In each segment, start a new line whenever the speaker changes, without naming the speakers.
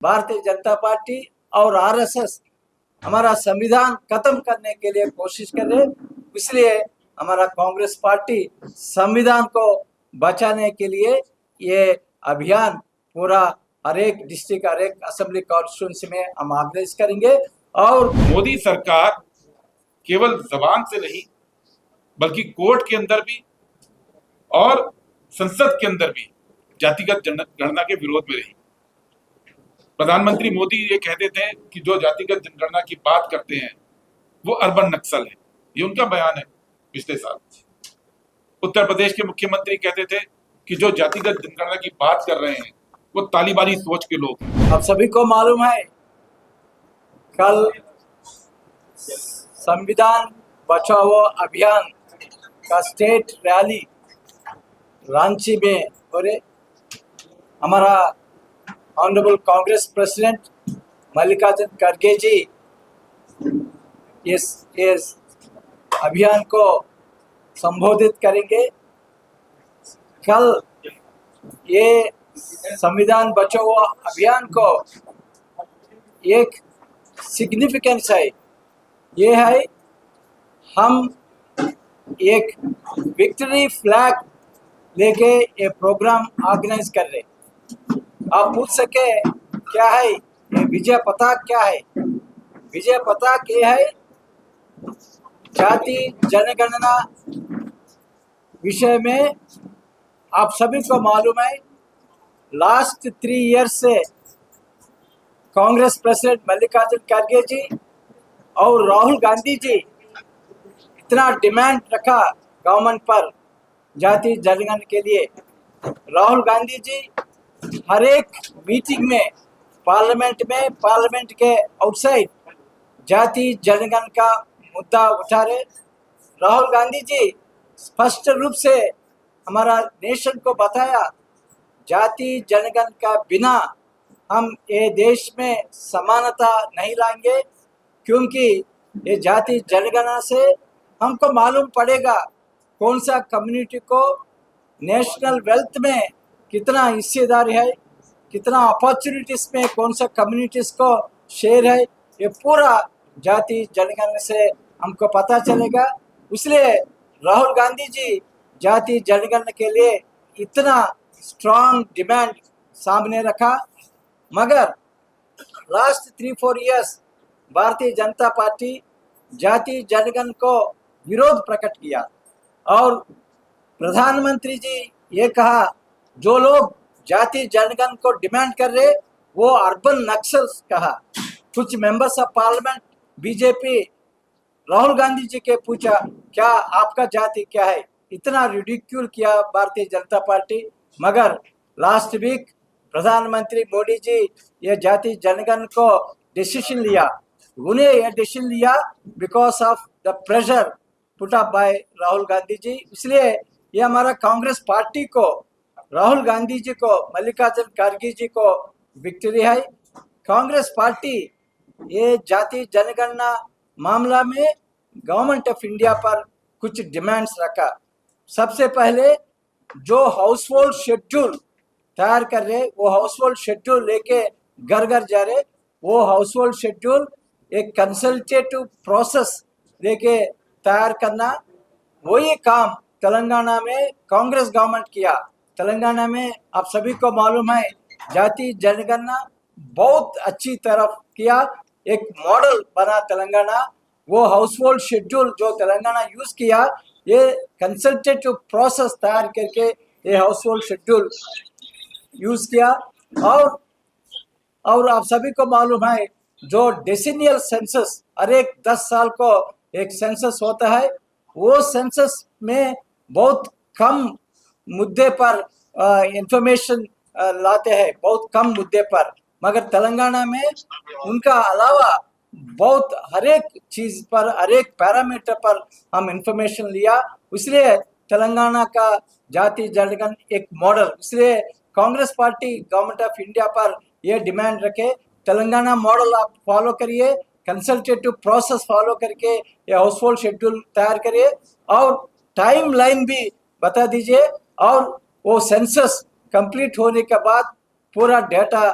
Bharatiya Janata party और RSS हमारा संविधान खत्म करने के लिए कोशिश कर रहे, इसलिए हमारा कांग्रेस पार्टी संविधान को बचाने के लिए ये अभियान पूरा हर एक डिस्ट्रिक्ट, हर एक असेंबली कॉन्स्टिट्यूंसी में हम ऑर्गेनाइज करेंगे। और
मोदी सरकार केवल जबान से नहीं बल्कि कोर्ट के अंदर भी और संसद के अंदर भी जातिगत जनगणना के विरोध में रही। प्रधानमंत्री मोदी ये कहते थे कि जो जातिगत जनगणना की बात करते हैं वो अर्बन नक्सल है, ये उनका बयान है। पिछले साल उत्तर प्रदेश के मुख्यमंत्री कहते थे कि जो जातिगत जनगणना की बात कर रहे हैं वो तालिबानी सोच के लोग हैं।
आप सभी को मालूम है, कल संविधान बचाओ अभियान का स्टेट रैली रांची में हो रहे। हमारा ऑनरेबल कांग्रेस प्रेसिडेंट मल्लिकार्जुन खड़गे जी इस अभियान को संबोधित करेंगे। कल ये संविधान बचाओ अभियान को एक सिग्निफिकेंस है, ये है हम एक विक्ट्री फ्लैग लेके ये प्रोग्राम ऑर्गेनाइज कर रहे। आप पूछ सके क्या है ये विजय पताक, क्या है विजय पताक? ये है जाति जनगणना विषय में आप सभी को मालूम है, लास्ट 3 इयर्स से कांग्रेस प्रेसिडेंट मल्लिकार्जुन खड़गे जी और राहुल गांधी जी इतना डिमांड रखा गवर्नमेंट पर जाति जनगणना के लिए। राहुल गांधी जी हर एक मीटिंग में पार्लियामेंट के आउटसाइड जाति जनगणना का मुद्दा उठा रहे। राहुल गांधी जी स्पष्ट रूप से हमारा नेशन को बताया, जाति जनगणना का बिना हम ये देश में समानता नहीं लाएंगे, क्योंकि ये जाति जनगणना से हमको मालूम पड़ेगा कौन सा कम्युनिटी को नेशनल वेल्थ में कितना हिस्सेदारी है, कितना अपॉर्चुनिटीज में कौन सा कम्युनिटीज को शेयर है, ये पूरा जाति जनगणना से हमको पता चलेगा। इसलिए राहुल गांधी जी जाति जनगणना के लिए इतना स्ट्रांग डिमांड सामने रखा, मगर last 3-4 years Bharatiya Janata party जाति जनगणना को विरोध प्रकट किया और प्रधानमंत्री जी ये कहा जो लोग जाति जनगणना को डिमांड कर रहे वो अर्बन नक्सल्स कहा। कुछ members of parliament BJP Rahul Gandhi ji के पूछा क्या आपका जाति क्या है, इतना रिडिक्यूल किया भारतीय जनता पार्टी। मगर लास्ट वीक प्रधानमंत्री मोदी जी ये जाति जनगणना को डिसीजन लिया, उन्हें ये डिसीजन लिया because of the pressure put up by Rahul Gandhi ji. इसलिए ये हमारा कांग्रेस पार्टी को, राहुल गांधी जी को, मल्लिकार्जुन खड़गे जी को विक्ट्री है। कांग्रेस पार्टी ये जाति जनगणना मामला में गवर्नमेंट ऑफ इंडिया पर कुछ डिमांड्स रखा। सबसे पहले जो हाउस होल्ड शेड्यूल तैयार कर रहे वो हाउस होल्ड शेड्यूल लेके घर घर जा रहे, वो हाउस होल्ड शेड्यूल एक कंसल्टेटिव प्रोसेस लेके तैयार करना, वही काम तेलंगाना में कांग्रेस गवर्नमेंट किया। तेलंगाना में आप सभी को मालूम है जाति जनगणना बहुत अच्छी तरफ किया, एक मॉडल बना तेलंगाना। वो हाउस होल्ड शेड्यूल जो तेलंगाना यूज किया, ये कंसल्टेटिव प्रोसेस तैयार करके ये हाउस होल्ड शेड्यूल यूज किया। और आप सभी को मालूम है जो डेसिनियल सेंसस हर एक 10 साल को एक सेंसस होता है, वो सेंसस में बहुत कम मुद्दे पर इंफॉर्मेशन लाते हैं, बहुत कम मुद्दे पर। मगर तेलंगाना में उनका अलावा बहुत हर एक चीज पर, हर एक पैरामीटर पर हम इंफॉर्मेशन लिया। इसलिए तेलंगाना का जाति जनगणना एक मॉडल, इसलिए Congress party government of India पर यह डिमांड रखे तेलंगाना मॉडल आप फॉलो करिए, कंसल्टेटिव प्रोसेस फॉलो करके ये हाउस होल्ड शेड्यूल तैयार करिए और टाइम लाइन भी बता दीजिए, और वो सेंसस कंप्लीट होने के बाद पूरा डेटा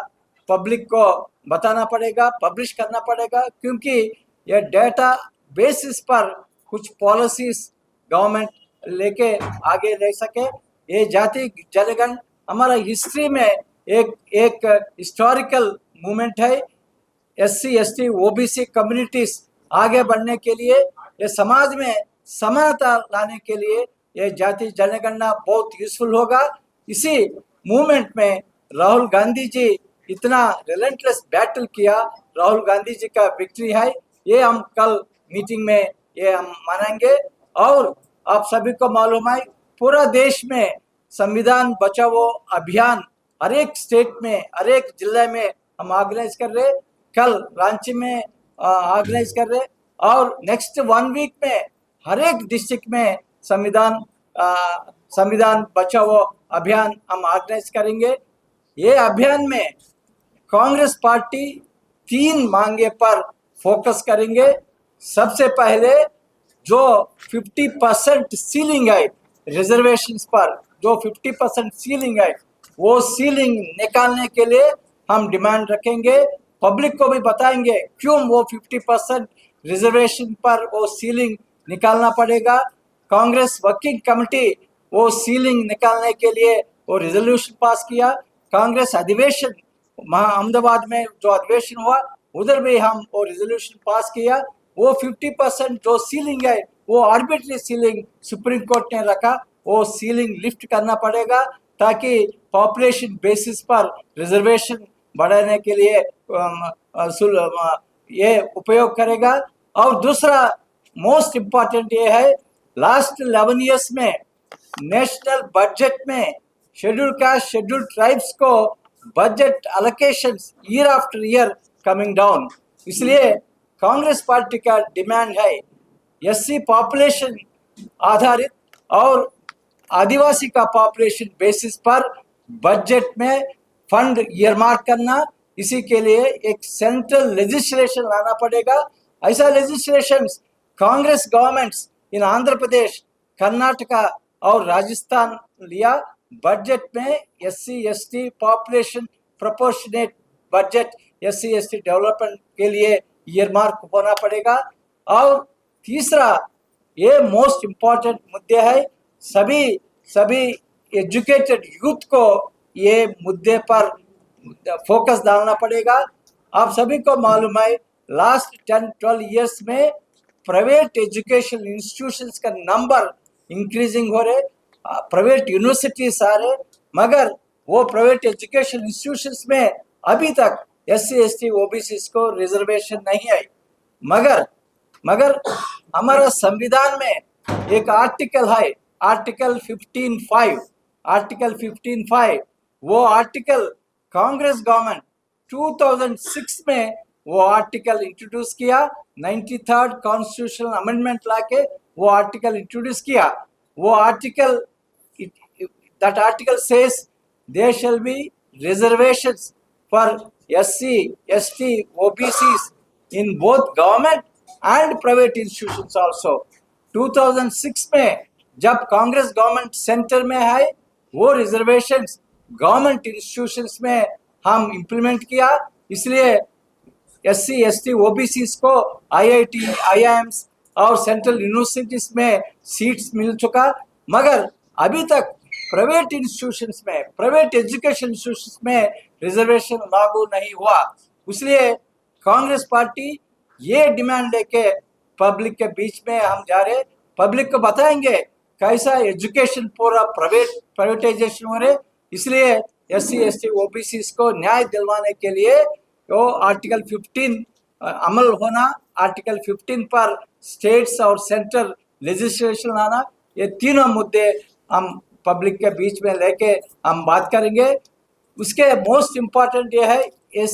पब्लिक को बताना पड़ेगा, पब्लिश करना पड़ेगा, क्योंकि ये डेटा बेसिस पर कुछ पॉलिसीज गवर्नमेंट लेके आगे ले सके। ये जाति जनगण हमारा हिस्ट्री में एक एक हिस्टोरिकल मूवमेंट है। एससी एसटी ओबीसी कम्युनिटीज आगे बढ़ने के लिए, ये समाज में समानता लाने के लिए ये जाति जनगणना बहुत यूजफुल होगा। इसी मूवमेंट में राहुल गांधी जी इतना रिलेंटलेस बैटल किया, राहुल गांधी जी का विक्ट्री है, ये हम कल मीटिंग में ये हम मानेंगे। और आप सभी को मालूम है, पूरा देश में संविधान बचाओ अभियान हर एक स्टेट में, हर एक जिले में हम ऑर्गेनाइज कर रहे, कल रांची में ऑर्गेनाइज कर रहे, और नेक्स्ट 1 वीक में हर एक डिस्ट्रिक्ट में संविधान बचाओ अभियान हम ऑर्गेनाइज करेंगे। ये अभियान में कांग्रेस पार्टी 3 मांगे पर फोकस करेंगे। सबसे पहले जो 50% सीलिंग है रिजर्वेशंस पर, जो 50% सीलिंग है, वो सीलिंग निकालने के लिए हम डिमांड रखेंगे। पब्लिक को भी बताएंगे क्यों वो 50% रिजर्वेशन पर वो सीलिंग निकालना पड़ेगा। कांग्रेस वर्किंग कमेटी वो सीलिंग निकालने के लिए वो रिजोल्यूशन पास किया। कांग्रेस अधिवेशन अहमदाबाद में जो अधिवेशन हुआ, उधर भी हम वो रिजोल्यूशन पास किया। वो 50% जो सीलिंग है, वो आर्बिट्री सीलिंग सुप्रीम कोर्ट ने रखा, वो सीलिंग लिफ्ट करना पड़ेगा, ताकि पॉपुलेशन बेसिस पर रिजर्वेशन बढ़ाने के लिए ये उपयोग करेगा। और दूसरा मोस्ट इम्पॉर्टेंट ये है, लास्ट 11 ईयर्स में नेशनल बजट में शेड्यूल कास्ट शेड्यूल ट्राइब्स को budget allocations year after year coming down. इसलिए कांग्रेस पार्टी का डिमांड है एससी पॉपुलेशन आधारित और आदिवासी का पॉपुलेशन बेसिस पर बजट में फंड ईयरमार्क करना। इसी के लिए एक सेंट्रल लेजिस्लेशन लाना पड़ेगा। ऐसा legislation Congress governments in Andhra Pradesh, Karnataka और राजस्थान लिया। बजट में SC ST population proportionate budget SC ST development के लिए ईयरमार्क होना पड़ेगा। और तीसरा ये मोस्ट इम्पॉर्टेंट मुद्दे है, सभी एजुकेटेड यूथ को ये मुद्दे पर फोकस डालना पड़ेगा। आप सभी को मालूम है, लास्ट 10-12 इयर्स में प्राइवेट एजुकेशन इंस्टीट्यूशंस का नंबर इंक्रीजिंग हो रहे, प्राइवेट यूनिवर्सिटीज आ रहे, मगर वो प्राइवेट एजुकेशन इंस्टीट्यूशंस में अभी तक एससी एसटी ओबीसी को रिजर्वेशन नहीं आई। मगर हमारा संविधान में एक आर्टिकल है, आर्टिकल 15(5), आर्टिकल 15(5), वो आर्टिकल कांग्रेस गवर्नमेंट 2006 में वो आर्टिकल इंट्रोड्यूस किया, 93rd कॉन्स्टिट्यूशनल अमेंडमेंट लाके वो आर्टिकल इंट्रोड्यूस किया। वो article, that article says there shall be reservations for SC, ST, OBCs in both government and private institutions also। 2006 में जब कांग्रेस गवर्नमेंट सेंटर में है, वो रिजर्वेशंस गवर्नमेंट इंस्टीट्यूशंस में हम इम्प्लीमेंट किया। इसलिए एससी एसटी ओबीसी को आईआईटी, आईआईएम्स और सेंट्रल यूनिवर्सिटीज में सीट्स मिल चुका, मगर अभी तक प्राइवेट इंस्टीट्यूशंस में, प्राइवेट एजुकेशन इंस्टीट्यूशंस में रिजर्वेशन लागू नहीं हुआ। इसलिए कांग्रेस पार्टी ये डिमांड लेके पब्लिक के बीच में हम जा रहे, पब्लिक को बताएंगे कैसा एजुकेशन पूरा प्राइवेटाइजेशन हो रहे। इसलिए एससी एसटी ओबीसी को न्याय दिलवाने के लिए वो आर्टिकल 15 अमल होना, आर्टिकल 15 पर स्टेट्स और सेंट्रल लेजिस्लेशन लाना, ये तीनों मुद्दे हम पब्लिक के बीच में लेके हम बात करेंगे। उसके मोस्ट इम्पॉर्टेंट ये है, ये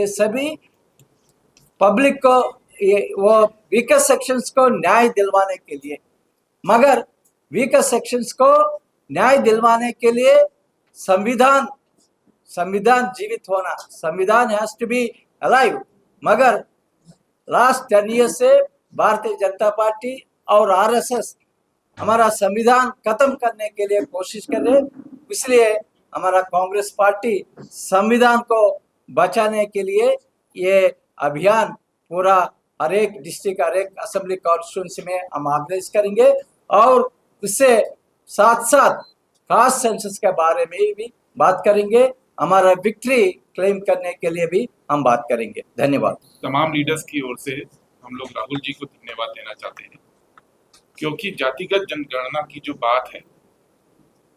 सभी पब्लिक को वो वीकर सेक्शंस को न्याय दिलवाने के लिए, मगर वीकर सेक्शंस को न्याय दिलवाने के लिए संविधान जीवित होना, संविधान हैज टू बी अलाइव। मगर लास्ट 10 ईयर्स से भारतीय जनता पार्टी और आरएसएस हमारा संविधान खत्म करने के लिए कोशिश कर रहे। इसलिए हमारा कांग्रेस पार्टी संविधान को बचाने के लिए ये अभियान पूरा हर एक डिस्ट्रिक्ट, हर एक असेंबली कॉन्स्टिट्यूंसी में हम ऑर्गेनाइज करेंगे और उससे साथ साथ खास सेंसस के बारे में भी बात करेंगे। हमारा विक्ट्री क्लेम करने के लिए भी हम बात करेंगे। धन्यवाद।
तमाम लीडर्स की ओर से हम लोग राहुल जी को धन्यवाद देना चाहते हैं, क्योंकि जातिगत जनगणना की जो बात है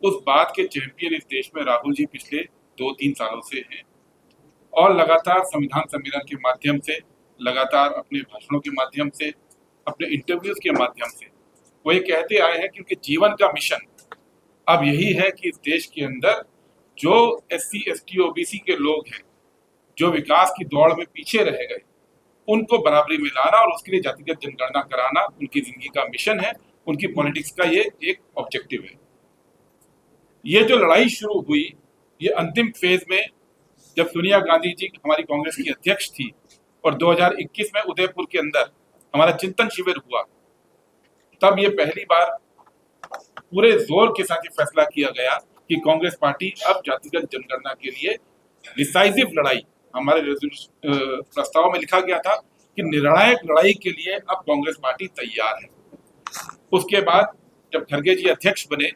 उस बात के चैंपियन इस देश में राहुल जी पिछले 2-3 सालों से हैं और लगातार संविधान सम्मेलन के माध्यम से, लगातार अपने भाषणों के माध्यम से, अपने इंटरव्यूज के माध्यम से वो ये कहते आए हैं कि उनके जीवन का मिशन अब यही है कि इस देश के अंदर जो SC, ST, OBC के लोग हैं, जो विकास की दौड़ में पीछे रह गए, उनको बराबरी में लाना और उसके लिए जातिगत जनगणना कराना उनकी जिंदगी का मिशन है, उनकी पॉलिटिक्स का ये एक ऑब्जेक्टिव है। ये जो लड़ाई शुरू हुई, ये अंतिम फेज में जब सोनिया गांधी जी हमारी कांग्रेस की अध्यक्ष थी और 2021 में उदयपुर के अंदर हमारा चिंतन शिविर हुआ, तब ये पहली बार पूरे जोर के साथ ये फैसला किया गया कि कांग्रेस पार्टी अब जातिगत जनगणना के लिए डिसाइसिव लड़ाई, हमारे प्रस्ताव में लिखा गया था कि निर्णायक लड़ाई के लिए अब कांग्रेस पार्टी तैयार है। उसके बाद जब खड़गे जी अध्यक्ष बने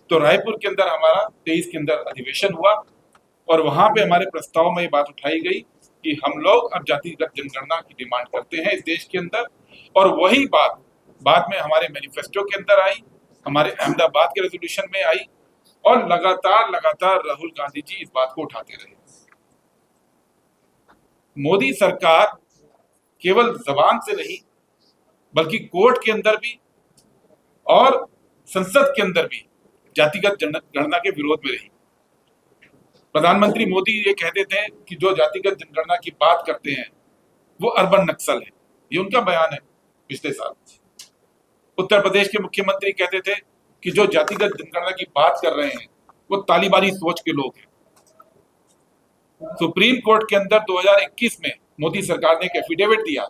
तो रायपुर के अंदर हमारा 23 के अंदर अधिवेशन हुआ और वहां पे हमारे प्रस्ताव में ये बात उठाई गई कि हम लोग अब जातिगत जनगणना की डिमांड करते हैं इस देश के अंदर, और वही बात बाद में हमारे मैनिफेस्टो के अंदर आई, हमारे अहमदाबाद के रेजोल्यूशन में आई और लगातार राहुल गांधी जी इस बात को उठाते रहे। मोदी सरकार केवल जबान से नहीं बल्कि कोर्ट के अंदर भी और संसद के अंदर भी जातिगत जनगणना के विरोध में रही। प्रधानमंत्री मोदी ये कहते थे कि जो जातिगत जनगणना की बात करते हैं वो अर्बन नक्सल है, ये उनका बयान है पिछले साल। उत्तर प्रदेश के मुख्यमंत्री कहते थे कि जो जातिगत जनगणना की बात कर रहे हैं वो तालिबानी सोच के लोग हैं। सुप्रीम कोर्ट के अंदर 2021 में मोदी सरकार ने एक एफिडेविट दिया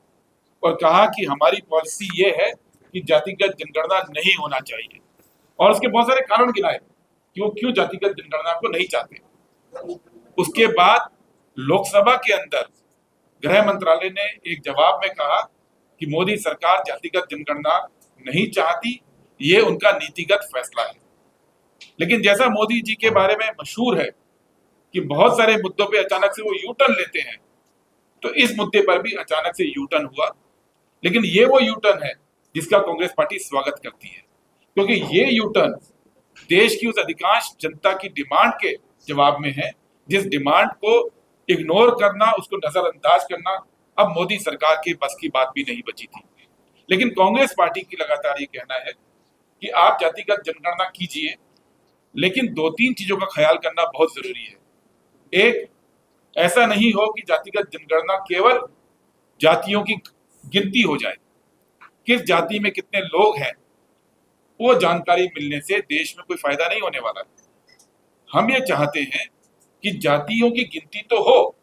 और कहा कि हमारी पॉलिसी ये है कि जातिगत जनगणना नहीं होना चाहिए, और उसके बहुत सारे कारण गिनाए कि वो क्यों जातिगत जनगणना को नहीं चाहते। उसके बाद लोकसभा के अंदर गृह मंत्रालय ने एक जवाब में कहा कि मोदी सरकार जातिगत जनगणना नहीं चाहती, ये उनका नीतिगत फैसला है। लेकिन जैसा मोदी जी के बारे में मशहूर है कि बहुत सारे मुद्दों पे अचानक से वो यू टर्न लेते हैं, तो इस मुद्दे पर भी अचानक से यू टर्न हुआ। लेकिन ये वो यू टर्न है जिसका कांग्रेस पार्टी स्वागत करती है, क्योंकि ये यू टर्न देश की उस अधिकांश जनता की डिमांड के जवाब में है, जिस डिमांड को इग्नोर करना, उसको नजरअंदाज करना अब मोदी सरकार के बस की बात भी नहीं बची थी। लेकिन कांग्रेस पार्टी की लगातार ये कहना है कि आप जातिगत जनगणना कीजिए, लेकिन 2-3 चीजों का ख्याल करना बहुत जरूरी है। एक, ऐसा नहीं हो कि जातिगत जनगणना केवल जातियों की गिनती हो जाए, किस जाति में कितने लोग हैं वो जानकारी मिलने से देश में कोई फायदा नहीं होने वाला। हम ये चाहते हैं कि जातियों की गिनती तो हो,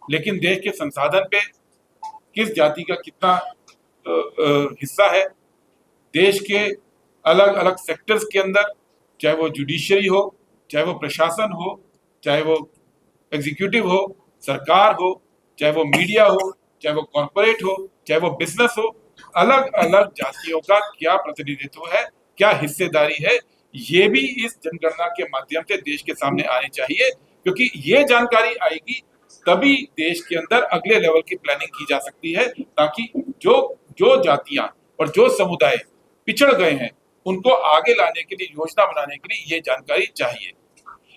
लेकिन देश के संसाधन पे किस जाति का कितना हिस्सा है, देश के अलग अलग सेक्टर्स के अंदर, चाहे वो जुडिशरी हो, चाहे वो प्रशासन हो, चाहे वो एग्जीक्यूटिव हो, सरकार हो, चाहे वो मीडिया हो, चाहे वो कॉरपोरेट हो, चाहे वो बिजनेस हो, अलग अलग जातियों का क्या प्रतिनिधित्व है, क्या हिस्सेदारी है, ये भी इस जनगणना के माध्यम से देश के सामने आनी चाहिए। क्योंकि ये जानकारी आएगी तभी देश के अंदर अगले लेवल की प्लानिंग की जा सकती है, ताकि जो जातियां और जो समुदाय पिछड़ गए हैं उनको आगे लाने के लिए, योजना बनाने के लिए ये जानकारी चाहिए।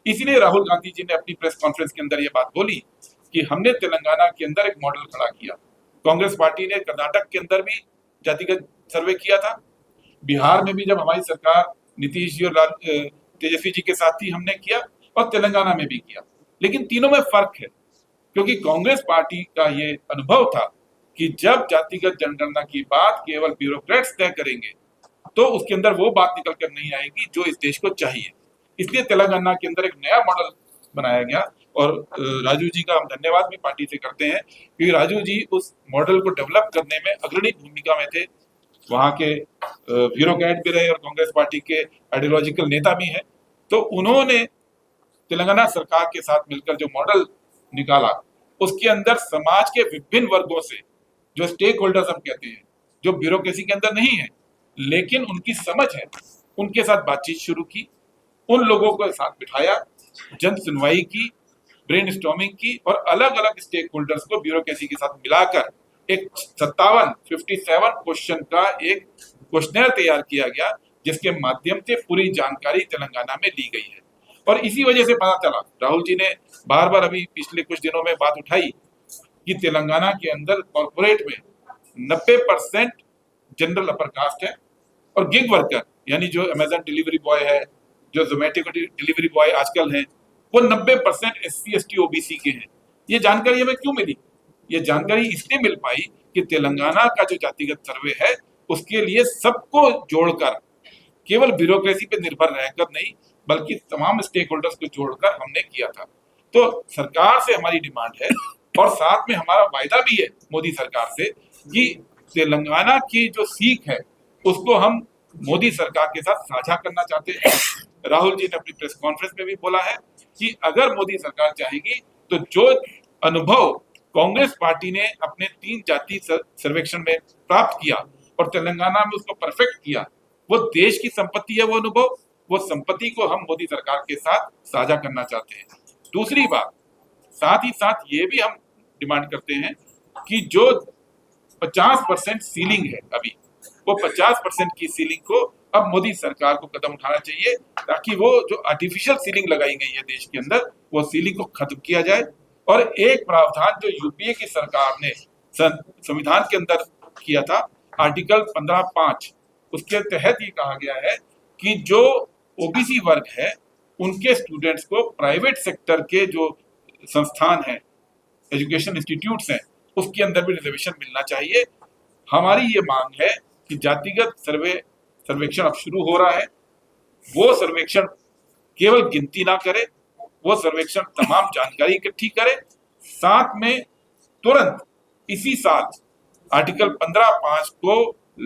इसलिए राहुल गांधी जी ने अपनी प्रेस कॉन्फ्रेंस के अंदर ये बात बोली कि हमने तेलंगाना के अंदर एक मॉडल खड़ा किया। कांग्रेस पार्टी ने कर्नाटक के अंदर भी जातिगत सर्वे किया था, बिहार में भी जब हमारी सरकार नीतीश जी और तेजस्वी जी के साथ ही हमने किया, और तेलंगाना में भी किया। लेकिन तीनों में फर्क है, क्योंकि कांग्रेस पार्टी का ये अनुभव था कि जब जातिगत जनगणना की बात केवल ब्यूरोक्रेट्स तय करेंगे तो उसके अंदर वो बात निकल कर नहीं आएगी जो इस देश को चाहिए। इसलिए तेलंगाना के अंदर एक नया मॉडल बनाया गया, और राजू जी का हम धन्यवाद भी पार्टी से करते हैं, क्योंकि राजू जी उस मॉडल को डेवलप करने में अग्रणी भूमिका में थे। वहाँ के ब्यूरोक्रेट भी रहे और कांग्रेस पार्टी के आइडियोलॉजिकल नेता भी हैं। तो उन्होंने तेलंगाना सरकार के साथ मिलकर जो मॉडल निकाला उसके अंदर समाज के विभिन्न वर्गों से, जो स्टेक होल्डर्स हम कहते हैं, जो ब्यूरोक्रेसी के अंदर नहीं है लेकिन उनकी समझ है, उनके साथ बातचीत शुरू की, उन लोगों को साथ बिठाया, जन सुनवाई की, ब्रेनस्टॉर्मिंग की और अलग अलग स्टेक होल्डर्स को ब्यूरोक्रेसी के साथ मिलाकर एक 57 क्वेश्चन का एक क्वेश्चनर तैयार किया गया, जिसके माध्यम से पूरी जानकारी तेलंगाना में ली गई है। और इसी वजह से पता चला, राहुल जी ने बार बार अभी पिछले कुछ दिनों में बात उठाई कि तेलंगाना के अंदर कॉर्पोरेट में 90% जनरल अपर कास्ट है और गिग वर्कर यानी जो अमेजन डिलीवरी बॉय है, जो जोमेटो के डिलीवरी बॉय आजकल है, वो 90% SC ST OBC के हैं। ये जानकारी हमें क्यों मिली? ये जानकारी इसलिए मिल पाई कि तेलंगाना का जो जातिगत सर्वे है उसके लिए सबको जोड़कर, केवल ब्यूरोक्रेसी पे निर्भर रहकर नहीं बल्कि तमाम स्टेक होल्डर्स को जोड़कर हमने किया था। तो सरकार से हमारी डिमांड है और साथ में हमारा वायदा भी है मोदी सरकार से कि तेलंगाना की जो सीख है उसको हम मोदी सरकार के साथ साझा करना चाहते हैं। राहुल जी ने अपनी प्रेस कॉन्फ्रेंस में भी बोला है कि अगर मोदी सरकार चाहेगी तो जो अनुभव कांग्रेस पार्टी ने अपने 3 जाति सर्वेक्षण में प्राप्त किया और तेलंगाना में उसको परफेक्ट किया, वो देश की संपत्ति है। वो अनुभव, वो संपत्ति को हम मोदी सरकार के साथ साझा करना चाहते हैं। दूसरी बात, साथ ही साथ ये भी हम डिमांड करते हैं कि जो 50% सीलिंग है अभी, वो 50% की सीलिंग को अब मोदी सरकार को कदम उठाना चाहिए ताकि वो जो आर्टिफिशियल सीलिंग लगाई गई है देश के अंदर, वो सीलिंग को खत्म किया जाए। और एक प्रावधान जो यूपीए की सरकार ने संविधान के अंदर किया था, आर्टिकल 15(5), उसके तहत ये कहा गया है कि जो ओबीसी वर्ग है उनके स्टूडेंट्स को प्राइवेट सेक्टर के जो संस्थान हैं, एजुकेशन इंस्टीट्यूट्स हैं, उसके अंदर भी रिजर्वेशन मिलना चाहिए। हमारी ये मांग है कि जातिगत सर्वेक्षण अब शुरू हो रहा है, वो सर्वेक्षण केवल गिनती ना करे, वो सर्वेक्षण तमाम जानकारी इकट्ठी करे, साथ में तुरंत इसी साल आर्टिकल 15(5) को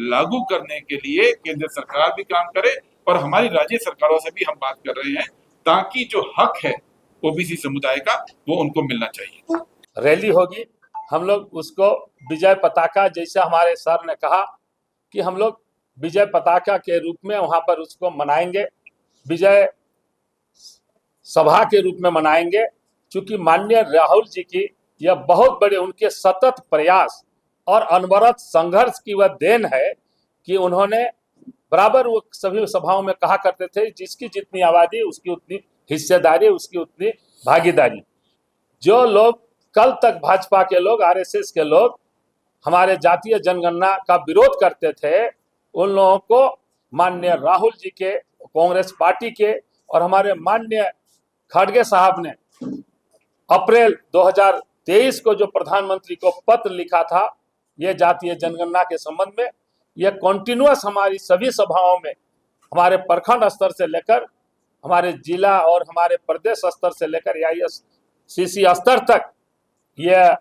लागू करने के लिए केंद्र सरकार भी काम करे और हमारी राज्य सरकारों से भी हम बात कर रहे हैं ताकि जो हक है ओबीसी समुदाय का वो उनको मिलना चाहिए।
रैली होगी, हम लोग उसको विजय पताका, जैसे हमारे सर ने कहा कि हम लोग विजय पताका के रूप में वहां पर उसको मनाएंगे, विजय सभा के रूप में मनाएंगे, क्योंकि माननीय राहुल जी की यह बहुत बड़े उनके सतत प्रयास और अनवरत संघर्ष की वह देन है कि उन्होंने बराबर वो सभी सभाओं में कहा करते थे, जिसकी जितनी आबादी उसकी उतनी हिस्सेदारी, उसकी उतनी भागीदारी। जो लोग कल तक भाजपा के लोग, आरएसएस के लोग हमारे जातीय जनगणना का विरोध करते थे, उन लोगों को माननीय राहुल जी के, कांग्रेस पार्टी के और हमारे माननीय खड़गे साहब ने अप्रैल 2023 को जो प्रधानमंत्री को पत्र लिखा था ये जातीय जनगणना के संबंध में, यह कॉन्टिन्यूअस हमारी सभी सभाओं में, हमारे प्रखंड स्तर से लेकर हमारे जिला और हमारे प्रदेश स्तर से लेकर AISCC स्तर तक यह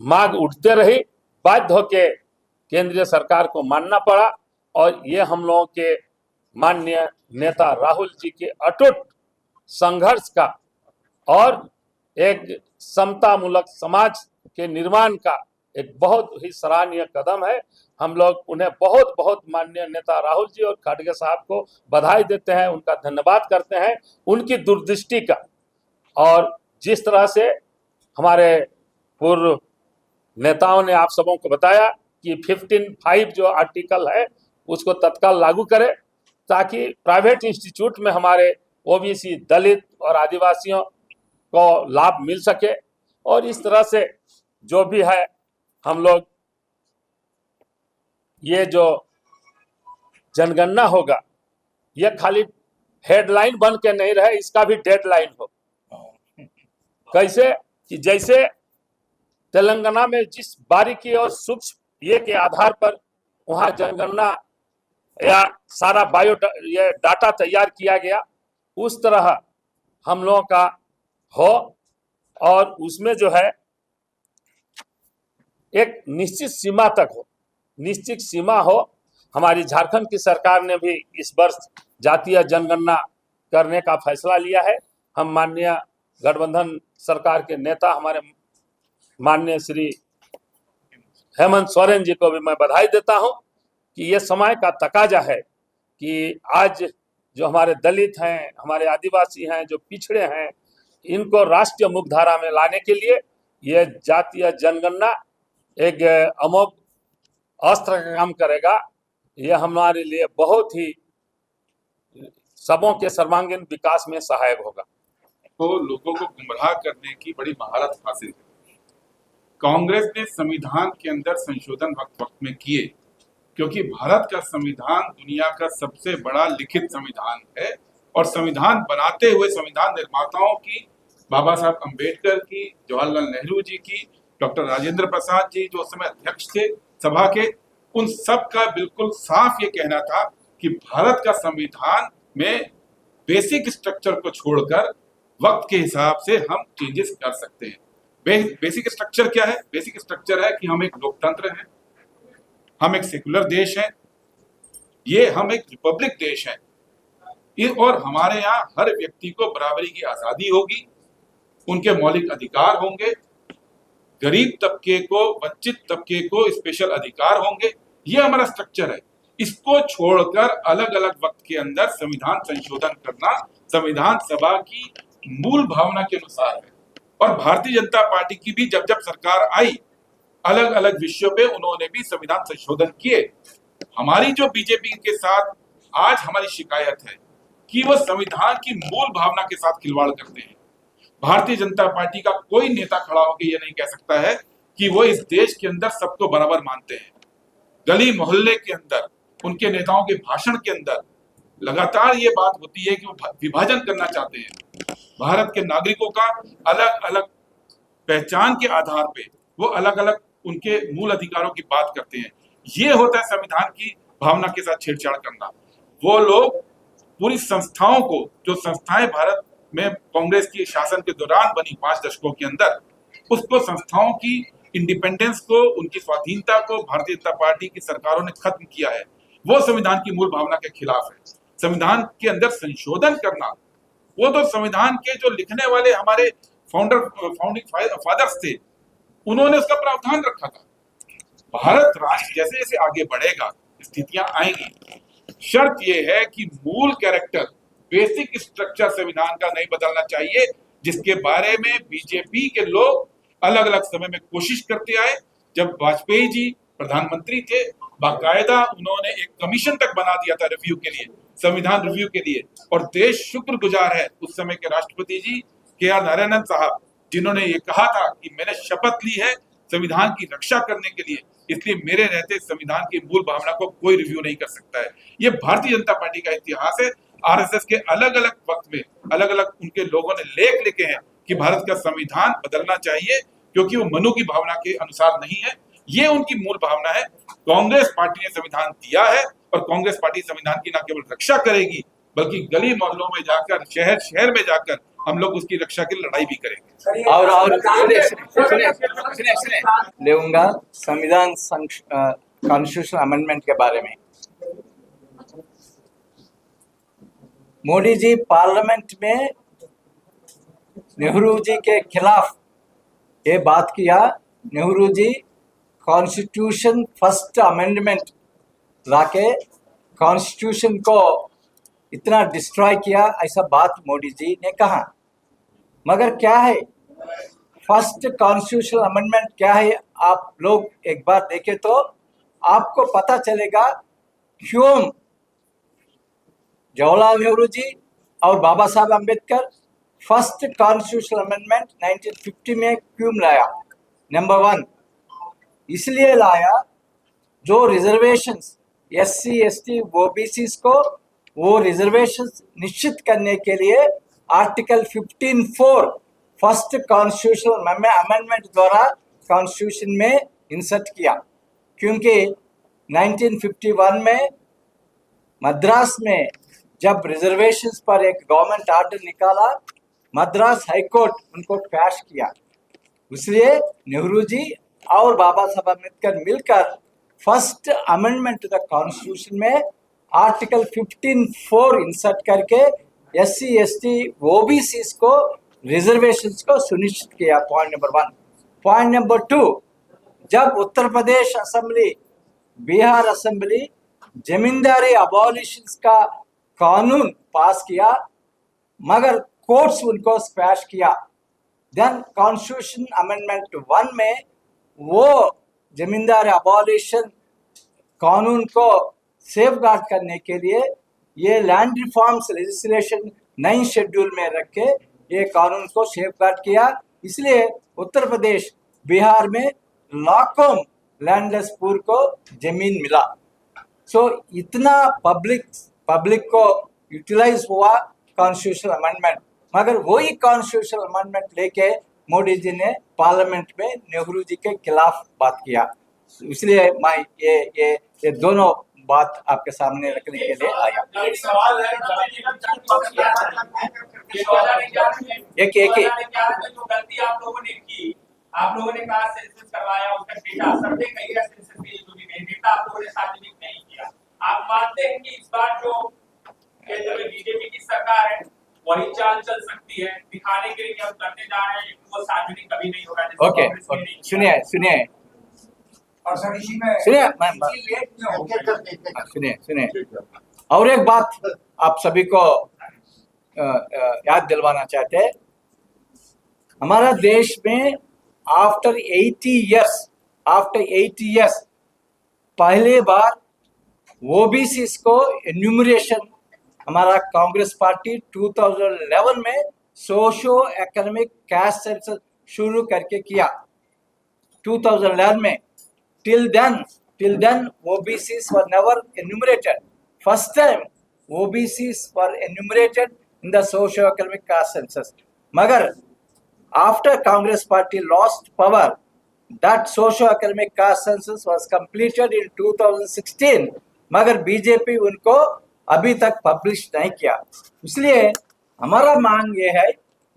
मांग उठते रही। बाध्य होके केंद्रीय सरकार को मानना पड़ा और ये हम लोगों के माननीय नेता राहुल जी के अटूट संघर्ष का और एक समतामूलक समाज के निर्माण का एक बहुत ही सराहनीय कदम है। हम लोग उन्हें बहुत बहुत माननीय नेता राहुल जी और खड़गे साहब को बधाई देते हैं, उनका धन्यवाद करते हैं उनकी दूरदृष्टि का। और जिस तरह से हमारे पूर्व नेताओं ने आप सबों को बताया कि 15(5) जो आर्टिकल है उसको तत्काल लागू करें ताकि प्राइवेट इंस्टीट्यूट में हमारे ओबीसी, दलित और आदिवासियों को लाभ मिल सके। और इस तरह से जो भी है हम लोग ये जो जनगणना होगा ये खाली हेडलाइन बन के नहीं रहे, इसका भी डेडलाइन हो। कैसे कि जैसे तेलंगाना में जिस बारीकी और सूक्ष्म ये के आधार पर वहां जनगणना या सारा ये डाटा तैयार किया गया, उस तरह हम लोगों का हो और उसमें जो है एक निश्चित सीमा तक हो, निश्चित सीमा हो। हमारी झारखंड की सरकार ने भी इस वर्ष जातीय जनगणना करने का फैसला लिया है। हम माननीय गठबंधन सरकार के नेता हमारे माननीय श्री हेमंत सोरेन जी को भी मैं बधाई देता हूं कि ये समय का तकाजा है कि आज जो हमारे दलित हैं, हमारे आदिवासी हैं, जो पिछड़े हैं, इनको राष्ट्रीय मुख्यधारा में लाने के लिए ये जातीय जनगणना एक अमोघ अस्त्र का काम करेगा। ये हमारे लिए बहुत ही सबों के सर्वांगीण विकास में सहायक होगा।
तो लोगों को गुमराह करने की बड़ी महारत हासिल है। कांग्रेस ने संविधान के अंदर संशोधन वक्त वक्त में किए, क्योंकि भारत का संविधान दुनिया का सबसे बड़ा लिखित संविधान है और संविधान बनाते हुए संविधान निर्माताओं की, बाबा साहब अंबेडकर की, जवाहरलाल नेहरू जी की, डॉक्टर राजेंद्र प्रसाद जी जो उस समय अध्यक्ष थे सभा के, उन सब का बिल्कुल साफ ये कहना था कि भारत का संविधान में बेसिक स्ट्रक्चर को छोड़कर वक्त के हिसाब से हम चेंजेस कर सकते हैं। बेसिक स्ट्रक्चर क्या है? बेसिक स्ट्रक्चर है कि हम एक लोकतंत्र हैं, हम एक सेकुलर देश हैं, ये हम एक रिपब्लिक देश हैं और हमारे यहाँ हर व्यक्ति को बराबरी की आजादी होगी, उनके मौलिक अधिकार होंगे, गरीब तबके को, वंचित तबके को स्पेशल अधिकार होंगे। ये हमारा स्ट्रक्चर है। इसको छोड़कर अलग अलग वक्त के अंदर संविधान संशोधन करना संविधान सभा की मूल भावना के अनुसार है। और भारतीय जनता पार्टी की भी जब जब सरकार आई, अलग अलग विषयों पे उन्होंने भी संविधान संशोधन किए। हमारी जो बीजेपी के साथ आज हमारी शिकायत है कि वो संविधान की मूल भावना के साथ खिलवाड़ करते हैं। भारतीय जनता पार्टी का कोई नेता खड़ा होकर ये नहीं कह सकता है कि वो इस देश के अंदर सबको बराबर मानते हैं। गली मोहल्ले के अंदर, उनके नेताओं के भाषण के अंदर लगातार ये बात होती है कि वो विभाजन करना चाहते हैं। भारत के नागरिकों का अलग अलग पहचान के आधार पे वो अलग अलग उनके मूल अधिकारों की बात करते हैं। ये होता है संविधान की भावना के साथ छेड़छाड़ करना। वो लोग पूरी संस्थाओं को, जो संस्थाएं भारत में कांग्रेस की शासन के दौरान बनी 5 दशकों के अंदर, उसको संस्थाओं की इंडिपेंडेंस को, उनकी स्वाधीनता को भारतीय जनता पार्टी की सरकारों ने खत्म किया है। वो संविधान की मूल भावना के खिलाफ है। संविधान के अंदर संशोधन करना, वो तो संविधान के जो लिखने वाले हमारे फाउंडिंग फादर्स थे, उन्होंने उसका प्रावधान रखा था। भारत राष्ट्र जैसे जैसे आगे बढ़ेगा, स्थितियां आएंगी। शर्त यह है कि मूल कैरेक्टर, बेसिक स्ट्रक्चर संविधान का नहीं बदलना चाहिए, जिसके बारे में बीजेपी के लोग अलग अलग समय में कोशिश करते आए। जब वाजपेयी जी प्रधानमंत्री थे, बाकायदा उन्होंने एक कमीशन तक बना दिया था रिव्यू के लिए, संविधान रिव्यू के लिए। और देश शुक्रगुजार है उस समय के राष्ट्रपति जी के.आर. नारायणन साहब, जिन्होंने ये कहा था कि मैंने शपथ ली है संविधान की रक्षा करने के लिए, इसलिए मेरे रहते संविधान की मूल भावना को कोई रिव्यू नहीं कर सकता है। ये भारतीय जनता पार्टी का इतिहास है। आरएसएस के अलग अलग वक्त में अलग अलग उनके लोगों ने लेख लिखे हैं कि भारत का संविधान बदलना चाहिए, क्योंकि वो मनु की भावना के अनुसार नहीं है। ये उनकी मूल भावना है। कांग्रेस पार्टी ने संविधान दिया है और कांग्रेस पार्टी संविधान की न केवल रक्षा करेगी, बल्कि गली मोहल्लों में जाकर, शहर शहर में जाकर हम लोग उसकी रक्षा की लड़ाई भी करेंगे।
और सुने लेऊंगा संविधान कॉन्स्टिट्यूशन अमेंडमेंट के बारे में। मोदी जी पार्लियामेंट में नेहरू जी के खिलाफ ये बात किया। Nehru ji constitution first amendment लाके कॉन्स्टिट्यूशन को इतना डिस्ट्रॉय किया, ऐसा बात मोदी जी ने कहा। मगर क्या है फर्स्ट कॉन्स्टिट्यूशनल अमेंडमेंट क्या है, आप लोग एक बार देखें तो आपको पता चलेगा क्यों जवाहरलाल नेहरू जी और बाबा साहब अंबेडकर फर्स्ट कॉन्स्टिट्यूशनल अमेंडमेंट 1950 में क्यों लाया। नंबर 1 इसलिए लाया, जो रिजर्वेशंस एससी एसटी ओबीसी को वो रिजर्वेशंस निश्चित करने के लिए आर्टिकल 15(4) फर्स्ट कॉन्स्टिट्यूशनल अमेंडमेंट द्वारा कॉन्स्टिट्यूशन में इंसर्ट किया। क्योंकि 1951 में मद्रास में जब रिजर्वेशंस पर एक गवर्नमेंट ऑर्डर निकाला, मद्रास हाईकोर्ट उनको क्रैश किया। इसलिए नेहरू जी और बाबा साहब अम्बेडकर मिलकर first amendment to the constitution में आर्टिकल 15(4) इंसर्ट करके एससी एसटी ओबीसी को रिजर्वेशंस को सुनिश्चित किया। Point number 1। पॉइंट नंबर 2, जब उत्तर प्रदेश असेंबली, बिहार असेंबली जमींदारी अबॉलिशन का कानून पास किया, मगर कोर्ट्स उनको स्क्वैश किया। देन कॉन्स्टिट्यूशन अमेंडमेंट 1 में वो जमींदारी अबॉलिशन कानून को सेफगार्ड करने के लिए ये लैंड रिफॉर्म्स लेजिस्लेशन नई शेड्यूल में रख के ये कानून को सेफगार्ड किया। इसलिए उत्तर प्रदेश, बिहार में लाखों लैंडलेस पुअर को जमीन मिला। सो इतना पब्लिक को यूटिलाइज हुआ कॉन्स्टिट्यूशनल अमेंडमेंट, मगर वही कॉन्स्टिट्यूशनल अमेंडमेंट लेके मोदी जी ने पार्लियामेंट में नेहरू जी के खिलाफ बात किया। इसलिए मैं ये दोनों बात आपके सामने रखने के लिए आया।
एक सवाल है,
एक एक
जो गलती आप लोगों ने की, आप लोगों ने कहा सेंसस करवाया, उसका डेटा सबने कही है, सेंसस की जो भी डेटा आप लोगों ने सार्वजनिक नहीं किया। आप मानते हैं कि इस बार जो केंद्र में बीजेपी की सरकार है वही चाल चल सकती है, दिखाने के लिए कि हम करने जा रहे हैं, वो सार्वजनिक कभी नहीं होगा?
ओके, सुनिए
और सर इसी में
सुनिए और एक बात आप सभी को याद दिलवाना चाहते हैं। हमारा देश में आफ्टर 80 इयर्स पहले बार ओबीसी को एन्यूमरेशन हमारा कांग्रेस पार्टी 2011 में सोशो इकोनॉमिक कास्ट सेंसस शुरू करके किया 2011 में। Till then OBCs were never enumerated. First time OBCs were enumerated in the socio-economic caste census. Magar after Congress party lost power, that socio-economic caste census was completed in 2016. मगर BJP उनको अभी तक publish नहीं किया। इसलिए हमारा मांग ये है,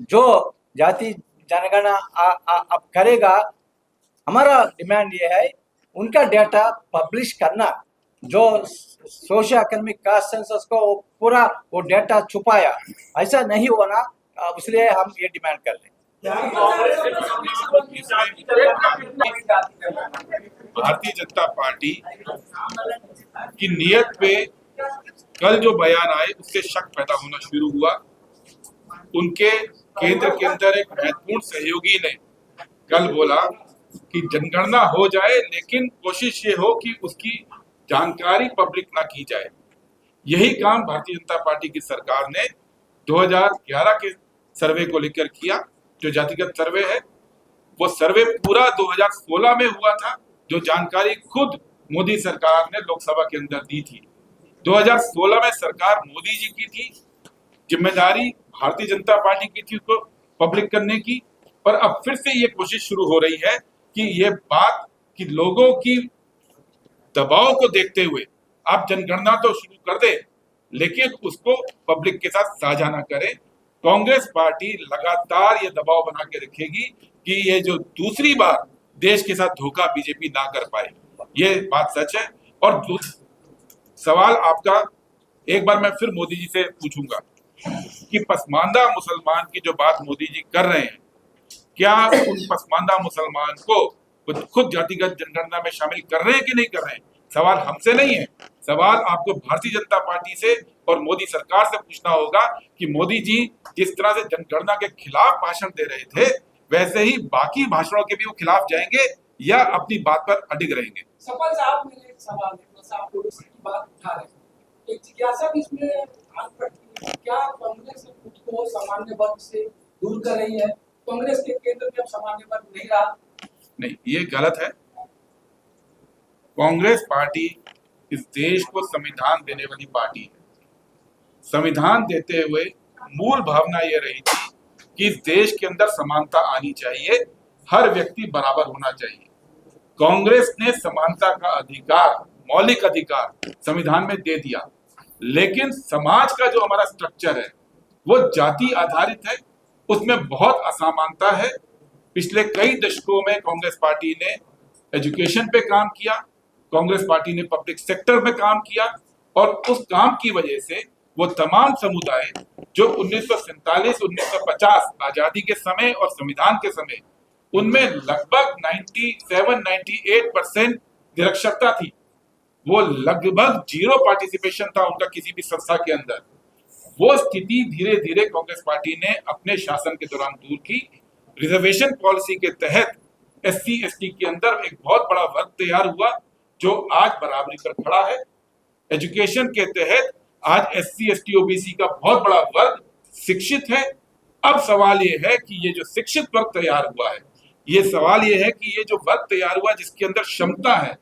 जो जाति जनगणना अब करेगा, हमारा डिमांड ये है उनका डेटा पब्लिश करना। जो सोशल इकोनॉमिक कास्ट सेंसस को पूरा वो डेटा छुपाया, ऐसा नहीं होना, इसलिए हम ये डिमांड कर रहे हैं।
भारतीय जनता पार्टी की नीयत पे कल जो बयान आए उससे शक पैदा होना शुरू हुआ। उनके केंद्र के अंदर एक महत्वपूर्ण सहयोगी ने कल बोला कि जनगणना हो जाए, लेकिन कोशिश ये हो कि उसकी जानकारी पब्लिक ना की जाए। यही काम भारतीय जनता पार्टी की सरकार ने 2011 के सर्वे को लेकर किया। जो जातिगत सर्वे है वो सर्वे पूरा 2016 में हुआ था, जो जानकारी खुद मोदी सरकार ने लोकसभा के अंदर दी थी। 2016 में सरकार मोदी जी की थी, जिम्मेदारी भारतीय जनता पार्टी की थी उसको पब्लिक करने की। पर अब फिर से ये कोशिश शुरू हो रही है कि ये बात कि लोगों की दबाव को देखते हुए आप जनगणना तो शुरू कर दे, लेकिन उसको पब्लिक के साथ साझा ना करें। कांग्रेस पार्टी लगातार ये दबाव बना के रखेगी कि ये जो दूसरी बार देश के साथ धोखा बीजेपी ना कर पाए। ये बात सच है। और सवाल आपका एक बार मैं फिर मोदी जी से पूछूंगा कि पसमानदा मुसलमान की जो बात मोदी जी कर रहे हैं, क्या उन पसमानदा मुसलमान को खुद जातिगत जनगणना में शामिल कर रहे हैं कि नहीं कर रहे हैं? सवाल हमसे नहीं है, सवाल आपको भारतीय जनता पार्टी से और मोदी सरकार से पूछना होगा कि मोदी जी जिस तरह से जनगणना के खिलाफ भाषण दे रहे थे, वैसे ही बाकी भाषणों के भी वो खिलाफ जाएंगे या अपनी बात पर अडिग रहेंगे?
सफल साहब, मेरे एक सवाल है, बस आप लोग इसकी बात उठा रहे हैं। एक जिज्ञासा भी इसमें हाथ पड़ती है, क्या कांग्रेस खुद को सामान्य वर्ग से दूर कर रही है? कांग्रेस के केंद्र में अब सामान्य वर्ग नहीं रहा।
नहीं, ये गलत है। कांग्रेस पार्टी इस देश को संविधान देने वाली पार्टी है। संविधान देते हुए मूल भावना ये रही थी कि इस देश के अंदर समानता आनी चाहिए, हर व्यक्ति बराबर होना चाहिए। कांग्रेस ने समानता का अधिकार, मौलिक अधिकार संविधान में दे दिया, लेकिन समाज का जो हमारा स्ट्रक्चर है वो जाति आधारित है, उसमें बहुत असमानता है। पिछले कई दशकों में कांग्रेस पार्टी ने एजुकेशन पे काम किया, कांग्रेस पार्टी ने पब्लिक सेक्टर में काम किया, और उस काम की वजह से वो तमाम समुदाय जो 1947-1950 आजादी के समय और संविधान के समय उनमें लगभग 97-98% निरक्षरता थी। वो लगभग जीरो पार्टिसिपेशन था उनका किसी भी संस्था के अंदर। वो स्थिति धीरे धीरे कांग्रेस पार्टी ने अपने शासन के दौरान दूर की। रिजर्वेशन पॉलिसी के तहत SC ST के अंदर एक बहुत बड़ा वर्ग तैयार हुआ जो आज बराबरी पर खड़ा है। एजुकेशन के तहत आज SC ST OBC का बहुत बड़ा वर्ग शिक्षित है। अब सवाल ये है कि ये जो शिक्षित वर्ग तैयार हुआ है, ये सवाल ये है कि ये जो वर्ग तैयार हुआ जिसके अंदर क्षमता है,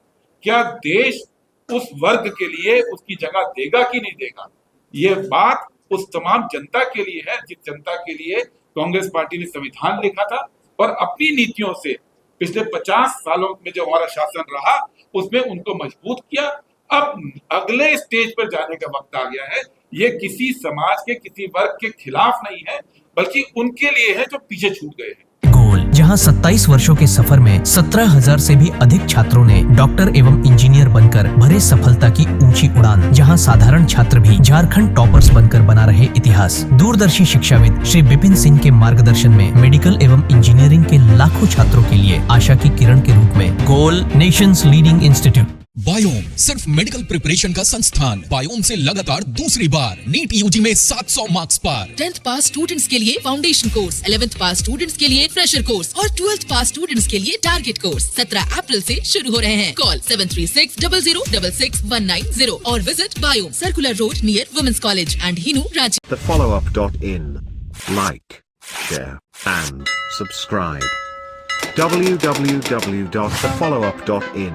क्या देश उस वर्ग के लिए उसकी जगह देगा कि नहीं देगा? ये बात उस तमाम जनता के लिए है जिस जनता के लिए कांग्रेस पार्टी ने संविधान लिखा था और अपनी नीतियों से पिछले 50 सालों में जो हमारा शासन रहा उसमें उनको मजबूत किया। अब अगले स्टेज पर जाने का वक्त आ गया है। ये किसी समाज के किसी वर्ग के खिलाफ नहीं है, बल्कि उनके लिए है जो पीछे छूट गए हैं।
गोल, जहां 27 वर्षों के सफर में 17,000 से भी अधिक छात्रों ने डॉक्टर एवं इंजीनियर बनकर भरे सफलता की ऊंची उड़ान, जहां साधारण छात्र भी झारखंड टॉपर्स बनकर बना रहे इतिहास। दूरदर्शी शिक्षाविद श्री विपिन सिंह के मार्गदर्शन में मेडिकल एवं इंजीनियरिंग के लाखों छात्रों के लिए आशा की किरण के रूप में गोल, नेशंस लीडिंग इंस्टीट्यूट।
बायोम सिर्फ मेडिकल प्रिपरेशन का संस्थान। बायोम से लगातार दूसरी बार नीट यूजी में 700 मार्क्स पार।
10th पास स्टूडेंट्स के लिए फाउंडेशन कोर्स, 11th पास स्टूडेंट्स के लिए फ्रेशर कोर्स और 12th पास स्टूडेंट्स के लिए टारगेट कोर्स 17 अप्रैल से शुरू हो रहे हैं। कॉल 7360066190 और visit Biome, circular road near women's college and Hinoo, Ranchi.
thefollowup.in. Like, share and subscribe. www.thefollowup.in